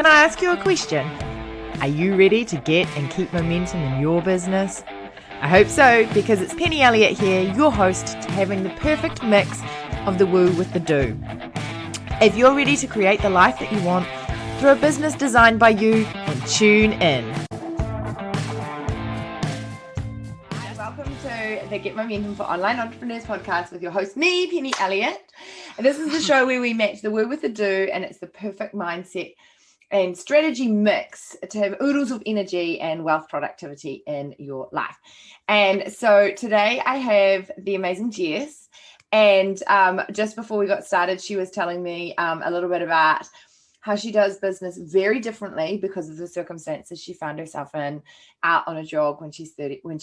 I ask you a question? Are you ready to get and keep momentum in your business? I hope so, because it's Penny Elliott here, your host, to having the perfect mix of the woo with the do. If you're ready to create the life that you want through a business designed by you, then tune in. Welcome to the Get Momentum for Online Entrepreneurs podcast with your host, me, Penny Elliott. And this is the show where we match the woo with the do, and it's the perfect mindset and strategy mix to have oodles of energy and wealth productivity in your life. And so today I have the amazing Jess. And just before we got started, she was telling me a little bit about how she does business very differently because of the circumstances she found herself in, out on a jog when she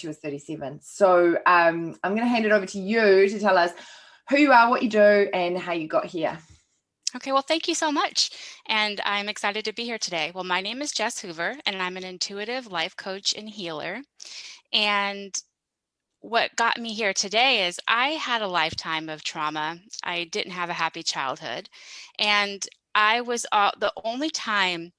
was 37. So I'm going to hand it over to you to tell us who you are, what you do, and how you got here. Okay, well, thank you so much. And I'm excited to be here today. Well, my name is Jess Hoover, and I'm an intuitive life coach and healer. And what got me here today is I had a lifetime of trauma. I didn't have a happy childhood. And I was the only time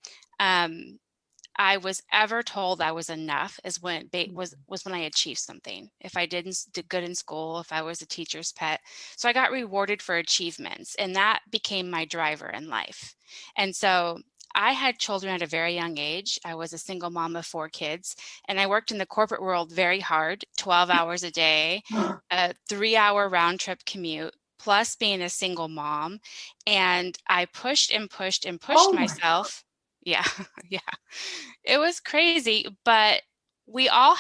I was ever told I was enough is when was when I achieved something. If I did good in school, if I was a teacher's pet. So I got rewarded for achievements, and that became my driver in life. And so I had children at a very young age. I was a single mom of 4 kids, and I worked in the corporate world very hard, 12 hours a day, a 3-hour round trip commute, plus being a single mom. And I pushed and pushed and pushed myself. Yeah, yeah. It was crazy, but we all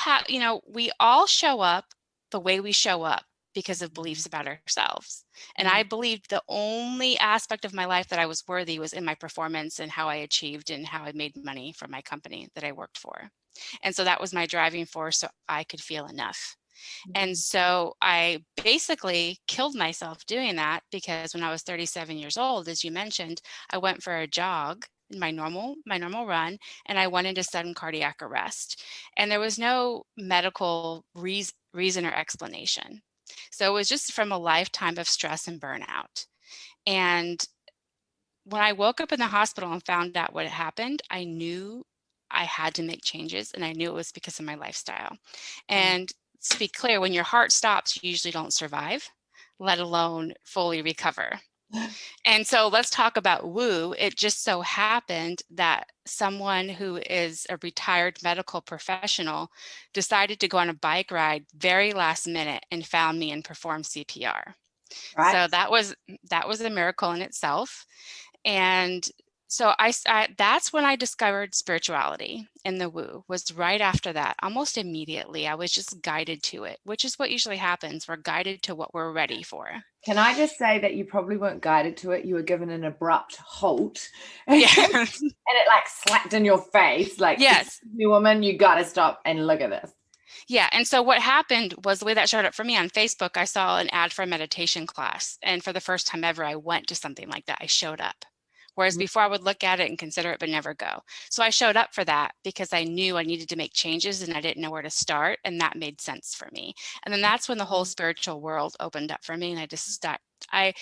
we all show up the way we show up because of beliefs about ourselves. And I believed the only aspect of my life that I was worthy was in my performance and how I achieved and how I made money for my company that I worked for. And so that was my driving force, so I could feel enough. And so I basically killed myself doing that, because when I was 37 years old, as you mentioned, I went for a jog, my normal run, and I went into sudden cardiac arrest. And there was no medical reason or explanation. So it was just from a lifetime of stress and burnout. And when I woke up in the hospital and found out what had happened, I knew I had to make changes, and I knew it was because of my lifestyle. And to be clear, when your heart stops, you usually don't survive, let alone fully recover. And so let's talk about woo. It just so happened that someone who is a retired medical professional decided to go on a bike ride very last minute and found me and performed CPR. Right. So that was a miracle in itself. And so that's when I discovered spirituality, and the woo was right after that. Almost immediately, I was just guided to it, which is what usually happens. We're guided to what we're ready for. Can I just say that you probably weren't guided to it? You were given an abrupt halt. Yeah. And it like slapped in your face. Like, yes, you woman, you got to stop and look at this. Yeah. And so what happened was, the way that showed up for me on Facebook, I saw an ad for a meditation class. And for the first time ever, I went to something like that. I showed up. Whereas before I would look at it and consider it, but never go. So I showed up for that because I knew I needed to make changes and I didn't know where to start. And that made sense for me. And then that's when the whole spiritual world opened up for me. And I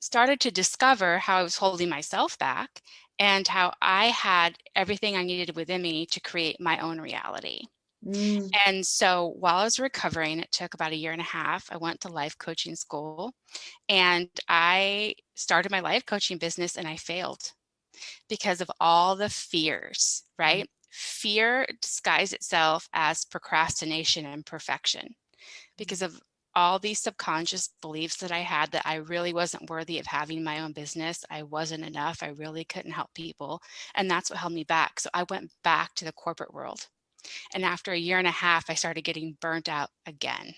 started to discover how I was holding myself back and how I had everything I needed within me to create my own reality. And so while I was recovering, it took about 1.5 years. I went to life coaching school, and I started my life coaching business, and I failed because of all the fears, right? Fear disguised itself as procrastination and perfection because of all these subconscious beliefs that I had, that I really wasn't worthy of having my own business. I wasn't enough. I really couldn't help people. And that's what held me back. So I went back to the corporate world. And after 1.5 years, I started getting burnt out again.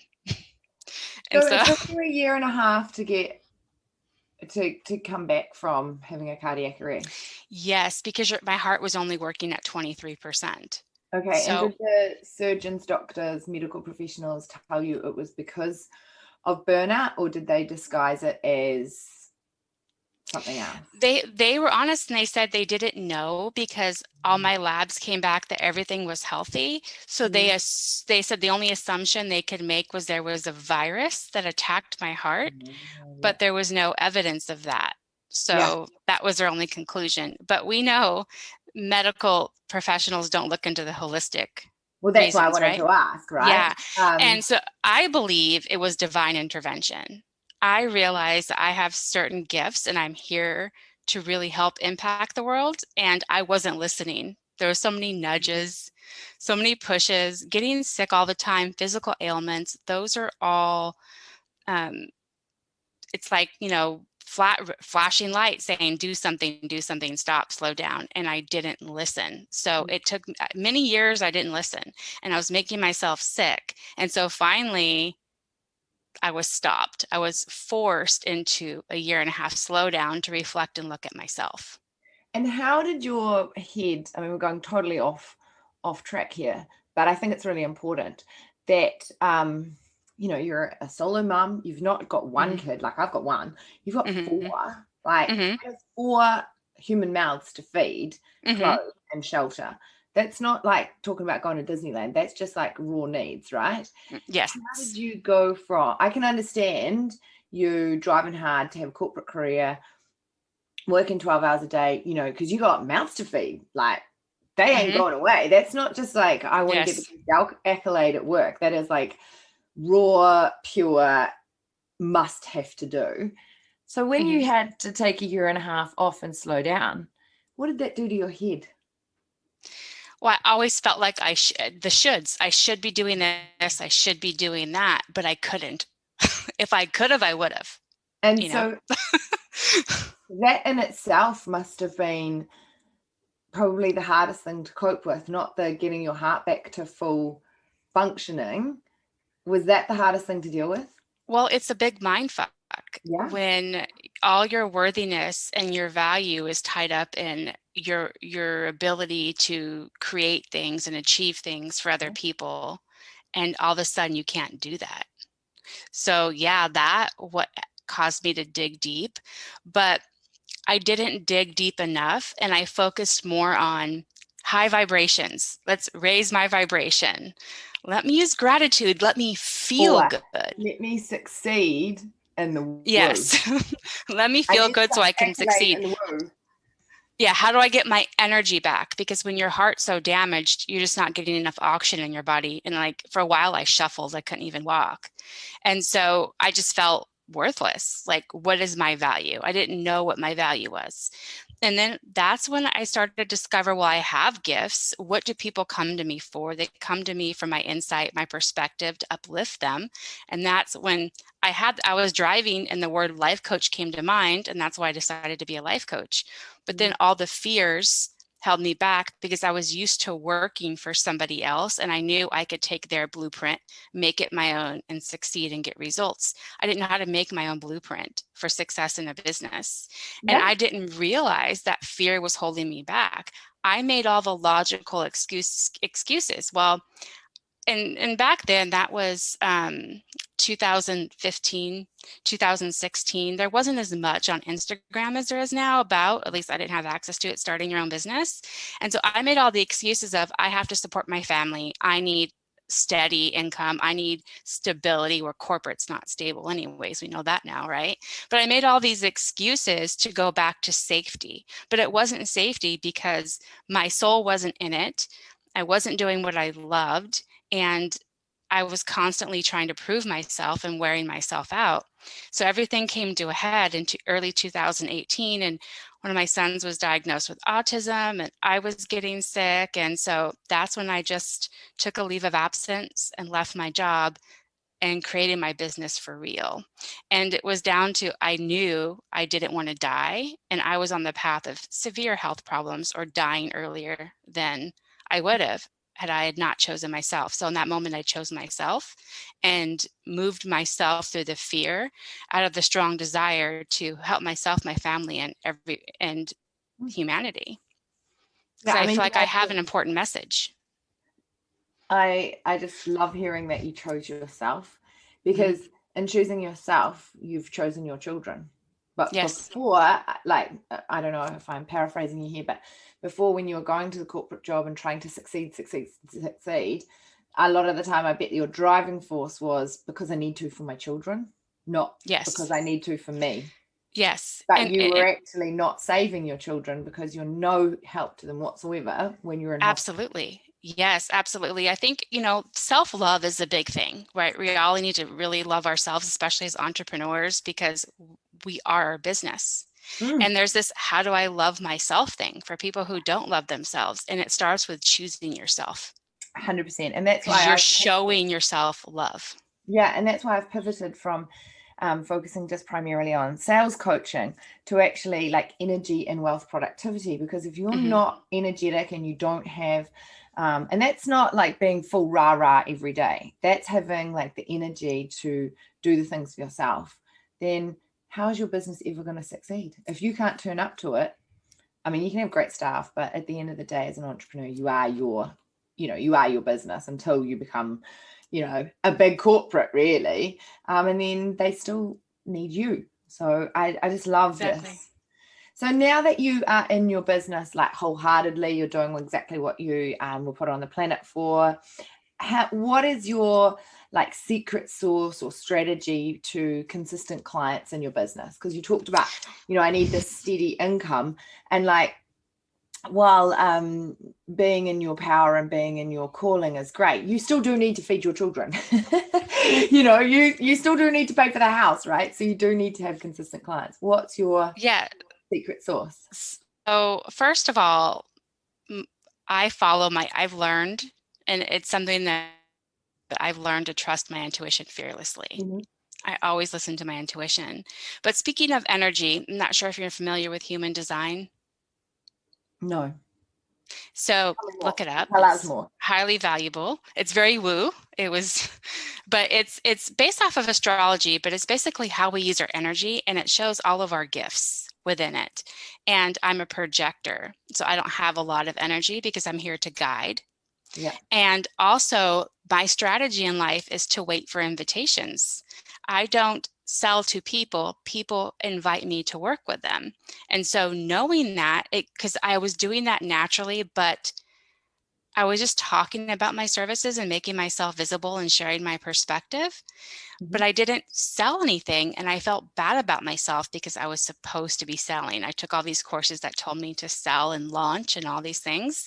And so it took you 1.5 years to get to come back from having a cardiac arrest. Yes, because my heart was only working at 23%. Okay. So, and did the surgeons, doctors, medical professionals tell you it was because of burnout, or did they disguise it as something else? They were honest, and they said they didn't know because all my labs came back that everything was healthy. So they said the only assumption they could make was there was a virus that attacked my heart, but there was no evidence of that. So that was their only conclusion. But we know medical professionals don't look into the holistic Well, that's why I reasons, wanted right? to ask, right? Yeah. And so I believe it was divine intervention. I realized I have certain gifts and I'm here to really help impact the world. And I wasn't listening. There were so many nudges, so many pushes, getting sick all the time, physical ailments. Those are all, it's like, flashing light saying, do something, stop, slow down. And I didn't listen. So it took many years I didn't listen and I was making myself sick. And so finally I was stopped. I was forced into a 1.5 year slowdown to reflect and look at myself. And how did your head, I mean, we're going totally off track here, but I think it's really important that, you're a solo mom, you've not got one kid, like I've got one, you've got four, like 4 human mouths to feed, clothe and shelter. That's not like talking about going to Disneyland. That's just like raw needs, right? Yes. How did you go from, I can understand you driving hard to have a corporate career, working 12 hours a day, because you got mouths to feed. Like, they ain't going away. That's not just like, I want to get the accolade at work. That is like raw, pure, must have to do. So when you had to take a 1.5 years off and slow down, what did that do to your head? Well, I always felt like I should be doing this, I should be doing that, but I couldn't. If I could have, I would have. And so that in itself must have been probably the hardest thing to cope with, not the getting your heart back to full functioning. Was that the hardest thing to deal with? Well, it's a big mind fuck. Yeah. When all your worthiness and your value is tied up in your ability to create things and achieve things for other people, and all of a sudden you can't do that. So yeah, that what caused me to dig deep, but I didn't dig deep enough and I focused more on high vibrations. Let's raise my vibration. Let me use gratitude. Let me feel good. Let me succeed in the woo. Yes. Let me feel good so I can succeed. Yeah. How do I get my energy back? Because when your heart's so damaged, you're just not getting enough oxygen in your body. And like for a while I shuffled, I couldn't even walk. And so I just felt worthless. Like, what is my value? I didn't know what my value was. And then that's when I started to discover, well, I have gifts. What do people come to me for? They come to me for my insight, my perspective, to uplift them. And that's when I was driving and the word life coach came to mind. And that's why I decided to be a life coach. But then all the fears held me back because I was used to working for somebody else and I knew I could take their blueprint, make it my own and succeed and get results. I didn't know how to make my own blueprint for success in a business. Yeah. And I didn't realize that fear was holding me back. I made all the logical excuses. Well, and back then that was 2015, 2016. There wasn't as much on Instagram as there is now about, at least I didn't have access to it, starting your own business. And so I made all the excuses of, I have to support my family. I need steady income. I need stability where corporate's not stable anyways. We know that now, right? But I made all these excuses to go back to safety, but it wasn't safety because my soul wasn't in it. I wasn't doing what I loved. And I was constantly trying to prove myself and wearing myself out. So everything came to a head in early 2018. And one of my sons was diagnosed with autism and I was getting sick. And so that's when I just took a leave of absence and left my job and created my business for real. And it was down to, I knew I didn't want to die. And I was on the path of severe health problems or dying earlier than I would have had I had not chosen myself. So in that moment, I chose myself and moved myself through the fear out of the strong desire to help myself, my family, and humanity. So I feel like I have an important message. I just love hearing that you chose yourself, because in choosing yourself, you've chosen your children. But before, like, I don't know if I'm paraphrasing you here, but before, when you were going to the corporate job and trying to succeed, a lot of the time I bet your driving force was because I need to for my children, not because I need to for me. Yes. but you were actually not saving your children because you're no help to them whatsoever when you're in hospital. Absolutely. Yes, absolutely. I think, self-love is a big thing, right? We all need to really love ourselves, especially as entrepreneurs, because we are our business. Mm, And there's this how do I love myself thing for people who don't love themselves. And it starts with choosing yourself 100%. And that's because why you're showing yourself love. yeah, and that's why I've pivoted from focusing just primarily on sales coaching to actually like energy and wealth productivity. Because if you're Mm-hmm. not energetic and you don't have, and that's not like being full rah rah every day, that's having like the energy to do the things for yourself, then how is your business ever going to succeed? If you can't turn up to it, I mean, you can have great staff, but at the end of the day, as an entrepreneur, you are your business until you become, a big corporate, really. And then they still need you. So I just love Exactly. this. So now that you are in your business, like wholeheartedly, you're doing exactly what you were put on the planet for. What is your like secret sauce or strategy to consistent clients in your business? Because you talked about, I need this steady income, and like, while being in your power and being in your calling is great, you still do need to feed your children. You still do need to pay for the house, right? So you do need to have consistent clients. What's your Yeah. secret sauce? So first of all, I've learned, and it's something that I've learned to trust my intuition fearlessly. Mm-hmm. I always listen to my intuition. But speaking of energy, I'm not sure if you're familiar with human design. No. So Tell me more. look it up. Tell us It's more. highly valuable. It's very woo. But it's based off of astrology, but it's basically how we use our energy, and it shows all of our gifts within it. And I'm a projector, so I don't have a lot of energy because I'm here to guide. Yeah. And also, my strategy in life is to wait for invitations. I don't sell to people, people invite me to work with them. And so, knowing that, because I was doing that naturally, but I was just talking about my services and making myself visible and sharing my perspective, Mm-hmm. but I didn't sell anything. And I felt bad about myself because I was supposed to be selling. I took all these courses that told me to sell and launch and all these things.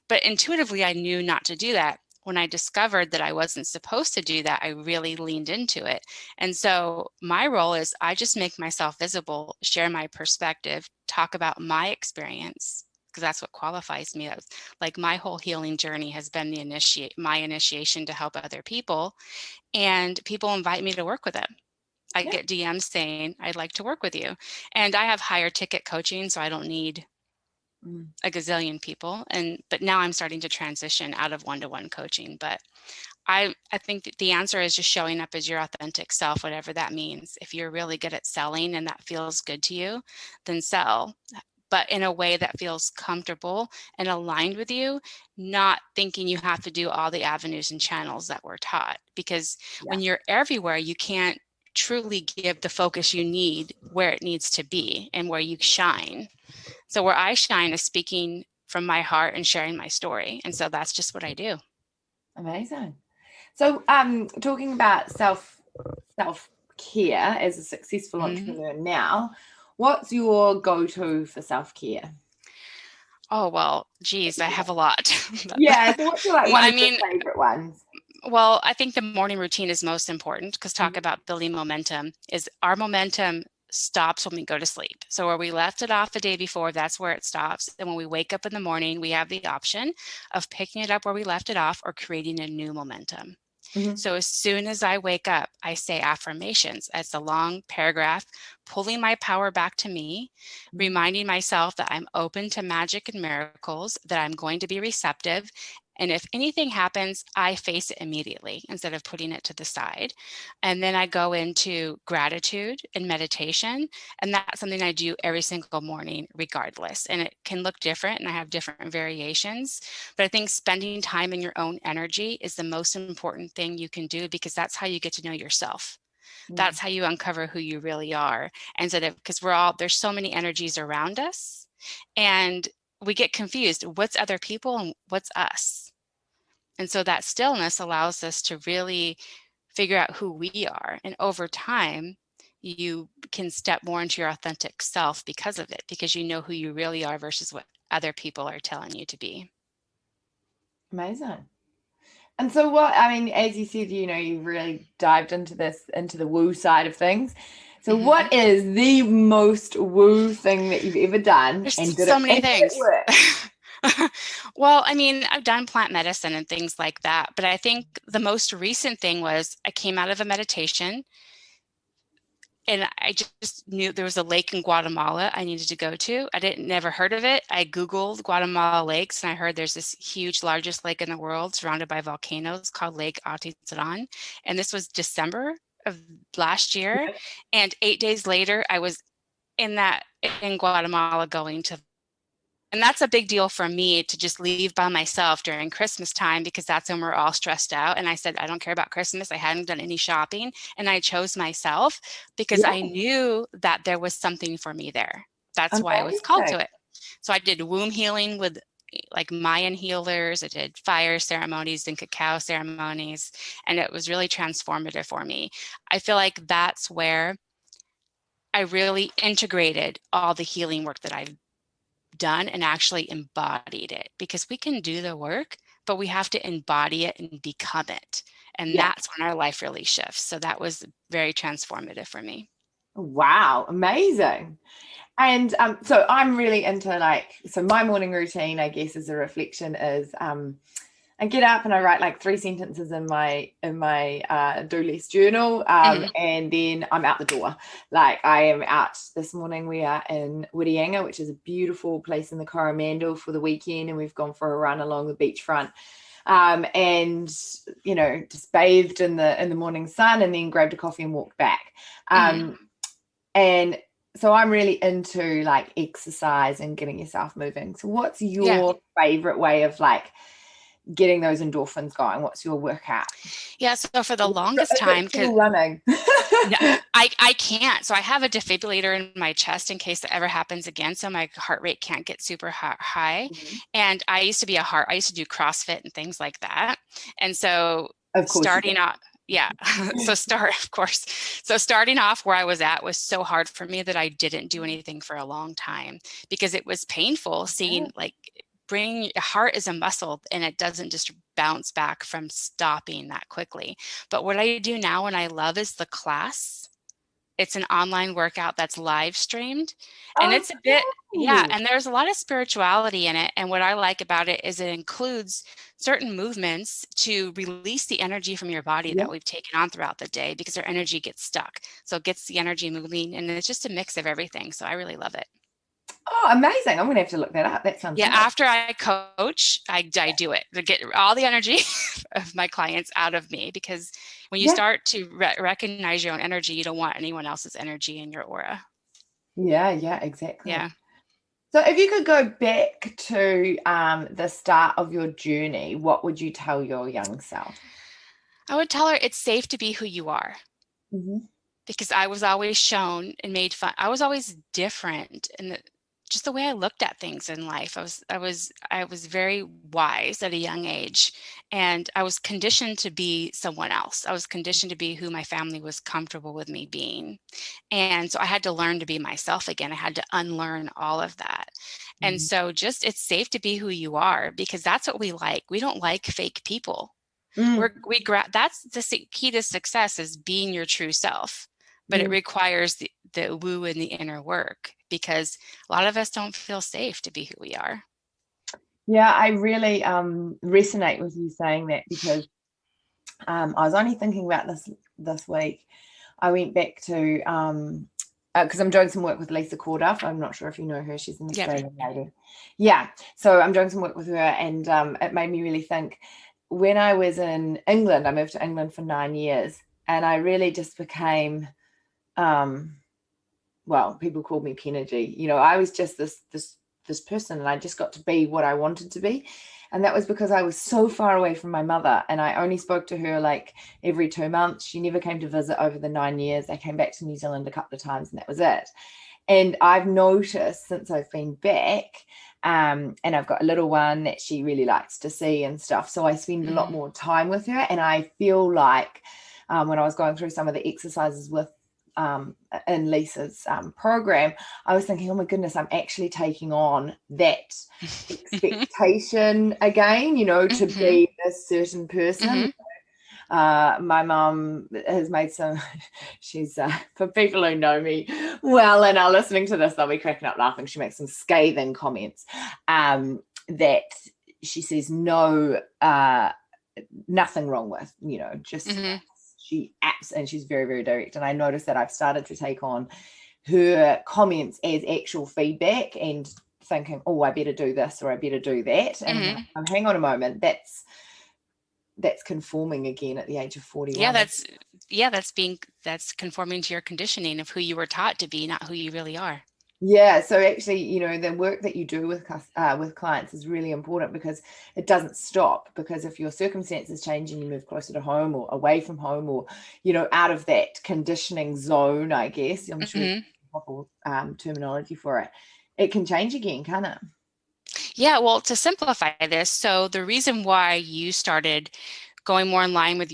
But intuitively, I knew not to do that. When I discovered that I wasn't supposed to do that, I really leaned into it. And so my role is I just make myself visible, share my perspective, talk about my experience, because that's what qualifies me. That's like my whole healing journey has been my initiation to help other people. And people invite me to work with them. I get DMs saying, I'd like to work with you. And I have higher ticket coaching, so I don't need a gazillion people. But now I'm starting to transition out of one-to-one coaching. But I think that the answer is just showing up as your authentic self, whatever that means. If you're really good at selling and that feels good to you, then sell, but in a way that feels comfortable and aligned with you, not thinking you have to do all the avenues and channels that we're taught. Because when you're everywhere, you can't truly give the focus you need where it needs to be and where you shine. So where I shine is speaking from my heart and sharing my story. And so that's just what I do. Amazing. So talking about self-care as a successful entrepreneur now, what's your go-to for self-care? Oh, well, geez, I have a lot. Yeah, so what's your like one I of your mean, favorite ones? well, I think the morning routine is most important because talk about building momentum is our momentum stops when we go to sleep. So where we left it off the day before, that's where it stops. And when we wake up in the morning, we have the option of picking it up where we left it off or creating a new momentum. So as soon as I wake up, I say affirmations. It's a long paragraph, pulling my power back to me, reminding myself that I'm open to magic and miracles, that I'm going to be receptive. And if anything happens, I face it immediately instead of putting it to the side. And then I go into gratitude and meditation. And that's something I do every single morning, regardless. And it can look different, and I have different variations. But I think spending time in your own energy is the most important thing you can do, because that's how you get to know yourself. That's how you uncover who you really are. And so that, because there's so many energies around us, and we get confused. What's other people and what's us? And so that stillness allows us to really figure out who we are. And over time, you can step more into your authentic self because of it, because you know who you really are versus what other people are telling you to be. Amazing. And so what, I mean, as you said, you've really dived into the woo side of things. So what is the most woo thing that you've ever done? There's And so many things. Work? Well, I mean, I've done plant medicine and things like that, but I think the most recent thing was I came out of a meditation and I just knew there was a lake in Guatemala I needed to go to. I never heard of it. I Googled Guatemala lakes and I heard there's this huge, largest lake in the world surrounded by volcanoes called Lake Atitlan. And this was December of last year. And 8 days later, I was in Guatemala going to. And that's a big deal for me to just leave by myself during Christmas time, because that's when we're all stressed out. And I said, I don't care about Christmas. I hadn't done any shopping. And I chose myself because I knew that there was something for me there. That's why I was called to it. So I did womb healing with like Mayan healers. I did fire ceremonies and cacao ceremonies. And it was really transformative for me. I feel like that's where I really integrated all the healing work that I've done and actually embodied it, because we can do the work, but we have to embody it and become it. And that's when our life really shifts. So that was very transformative for me. Wow, amazing. And so I'm really into so my morning routine, I guess, as a reflection is I get up and I write like 3 sentences in my do list journal, and then I'm out the door. Like I am out this morning. We are in Whitianga, which is a beautiful place in the Coromandel for the weekend, and we've gone for a run along the beachfront. And just bathed in the morning sun, and then grabbed a coffee and walked back. And so I'm really into like exercise and getting yourself moving. So what's your favorite way of like getting those endorphins going? What's your workout? Yeah, so for the longest time, because running. I can't. So I have a defibrillator in my chest in case that ever happens again, so my heart rate can't get super high. And I used to do CrossFit and things like that. And so starting off, So starting off where I was at was so hard for me that I didn't do anything for a long time, because it was painful seeing your heart is a muscle and it doesn't just bounce back from stopping that quickly. But what I do now and I love is the class. It's an online workout that's live streamed, and it's a bit, and there's a lot of spirituality in it. And what I like about it is it includes certain movements to release the energy from your body that we've taken on throughout the day, because our energy gets stuck. So it gets the energy moving, and it's just a mix of everything. So I really love it. Oh, amazing. I'm going to have to look that up. That sounds good. After I coach, I do it to get all the energy of my clients out of me, because when you start to recognize your own energy, you don't want anyone else's energy in your aura. Yeah, exactly. Yeah. So if you could go back to the start of your journey, what would you tell your young self? I would tell her it's safe to be who you are. Because I was always shown and made fun. I was always different, and just the way I looked at things in life. I was very wise at a young age, and I was conditioned to be someone else. I was conditioned to be who my family was comfortable with me being. And so I had to learn to be myself again. I had to unlearn all of that. And so it's safe to be who you are, because that's what we like. We don't like fake people. That's the key to success, is being your true self. But it requires the woo and the inner work, because a lot of us don't feel safe to be who we are. Yeah, I really resonate with you saying that, because I was only thinking about this week. I went back to because I'm doing some work with Lisa Corduff. I'm not sure if you know her. She's an Australian lady. Yeah, so I'm doing some work with her, and it made me really think. When I was in England, I moved to England for 9 years, and I really just became people called me Penergy. I was just this person, and I just got to be what I wanted to be. And that was because I was so far away from my mother, and I only spoke to her like every 2 months. She never came to visit over the 9 years. I came back to New Zealand a couple of times, and that was it. And I've noticed since I've been back, and I've got a little one that she really likes to see and stuff, so I spend a lot more time with her. And I feel like when I was going through some of the exercises with in Lisa's program, I was thinking, oh my goodness, I'm actually taking on that expectation again, to be this certain person. My mum has made some, she's, for people who know me well and are listening to this, they'll be cracking up laughing. She makes some scathing comments that she says nothing wrong with, just and she's very, very direct. And I noticed that I've started to take on her comments as actual feedback and thinking, oh, I better do this or I better do that. And hang on a moment, that's conforming again at the age of 41. That's conforming to your conditioning of who you were taught to be, not who you really are. Yeah, so actually, the work that you do with clients is really important because it doesn't stop. Because if your circumstances change and you move closer to home or away from home or, out of that conditioning zone, I guess, I'm sure proper terminology for it, it can change again, can't it? Yeah, well, to simplify this, so the reason why you started going more in line with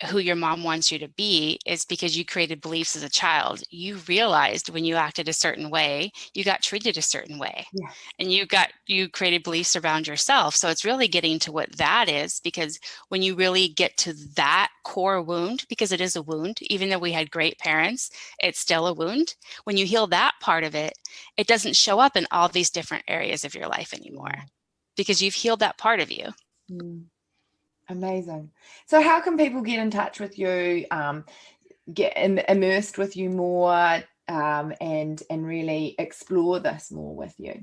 who your mom wants you to be is because you created beliefs as a child. You realized when you acted a certain way, you got treated a certain way. Yeah. And you created beliefs around yourself. So it's really getting to what that is, because when you really get to that core wound, because it is a wound, even though we had great parents, it's still a wound. When you heal that part of it, it doesn't show up in all these different areas of your life anymore, because you've healed that part of you. Amazing. So how can people get in touch with you, get immersed with you more, and really explore this more with you?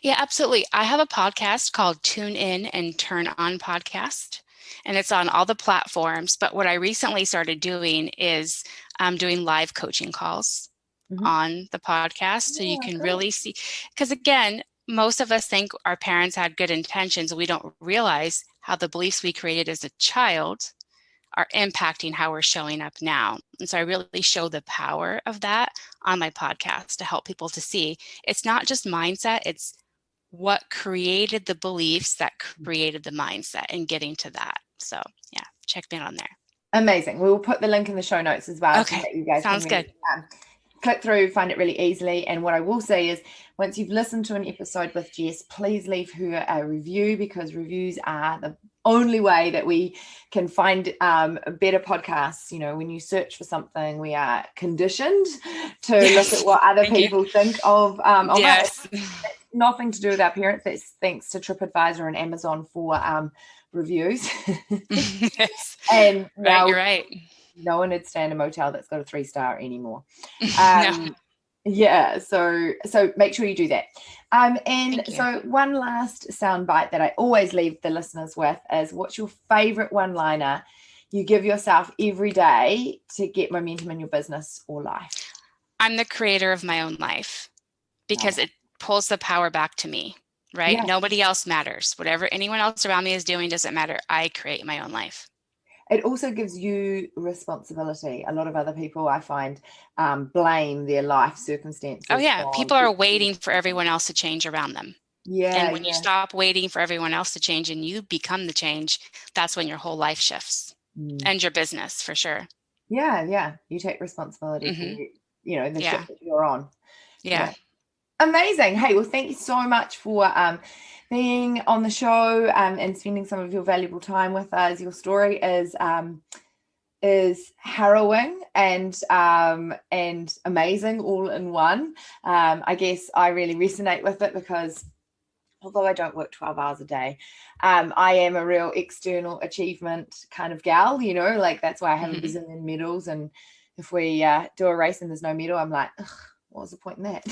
Yeah, absolutely. I have a podcast called Tune In and Turn On Podcast, and it's on all the platforms. But what I recently started doing is doing live coaching calls on the podcast. So you can really see, because again, most of us think our parents had good intentions. We don't realize how the beliefs we created as a child are impacting how we're showing up now. And so I really show the power of that on my podcast to help people to see it's not just mindset, it's what created the beliefs that created the mindset and getting to that. So yeah, check me out on there. Amazing. We will put the link in the show notes as well. Okay, so that you guys sounds can really, good. Click through, find it really easily. And what I will say is, once you've listened to an episode with Jess, please leave her a review, because reviews are the only way that we can find better podcasts. When you search for something, we are conditioned to look at what other people think of us. Nothing to do with our parents. That's thanks to TripAdvisor and Amazon for reviews. Yes. And now, you're right. No one would stay in a motel that's got a 3-star anymore. No. Yeah, so make sure you do that. And so one last soundbite that I always leave the listeners with is, what's your favorite one-liner you give yourself every day to get momentum in your business or life? I'm the creator of my own life, because it pulls the power back to me, right? Yeah. Nobody else matters. Whatever anyone else around me is doing doesn't matter. I create my own life. It also gives you responsibility. A lot of other people, I find, blame their life circumstances. Oh yeah, people are waiting for everyone else to change around them. Yeah. And when you stop waiting for everyone else to change and you become the change, that's when your whole life shifts, and your business for sure. Yeah. You take responsibility for the ship that you're on. Yeah. Amazing. Hey, well, thank you so much for being on the show and spending some of your valuable time with us. Your story is harrowing and amazing all in one. I guess I really resonate with it, because although I don't work 12 hours a day, I am a real external achievement kind of gal, like that's why I have a bazillion medals. And if we do a race and there's no medal, I'm like, ugh, what was the point in that?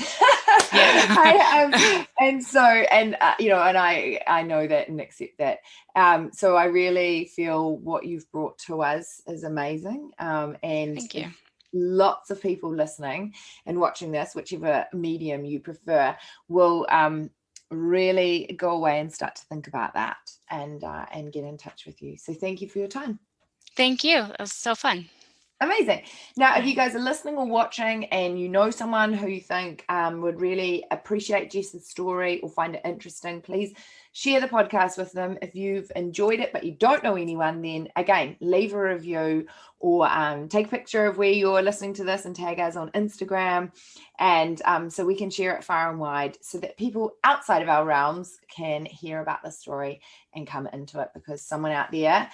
I know that and accept that. So I really feel what you've brought to us is amazing. And thank you. Lots of people listening and watching this, whichever medium you prefer, will really go away and start to think about that and get in touch with you. So thank you for your time. Thank you. It was so fun. Amazing. Now, if you guys are listening or watching and you know someone who you think would really appreciate Jess's story or find it interesting, please share the podcast with them. If you've enjoyed it but you don't know anyone, then again, leave a review or take a picture of where you're listening to this and tag us on Instagram. And so we can share it far and wide so that people outside of our realms can hear about the story and come into it, because someone out there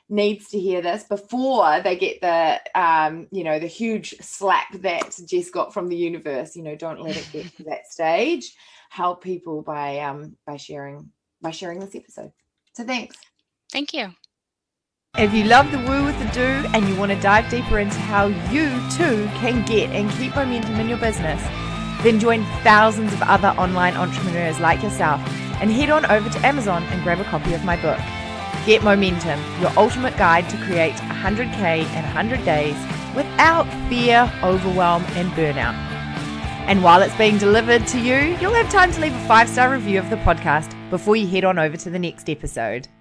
needs to hear this before they get the the huge slap that Jess got from the universe. Don't let it get to that stage. Help people by sharing this episode. So thanks. Thank you. If you love the woo with the do and you want to dive deeper into how you too can get and keep momentum in your business, then join thousands of other online entrepreneurs like yourself and head on over to Amazon and grab a copy of my book, Get Momentum, your ultimate guide to create 100K in 100 days without fear, overwhelm, and burnout. And while it's being delivered to you, you'll have time to leave a 5-star review of the podcast before you head on over to the next episode.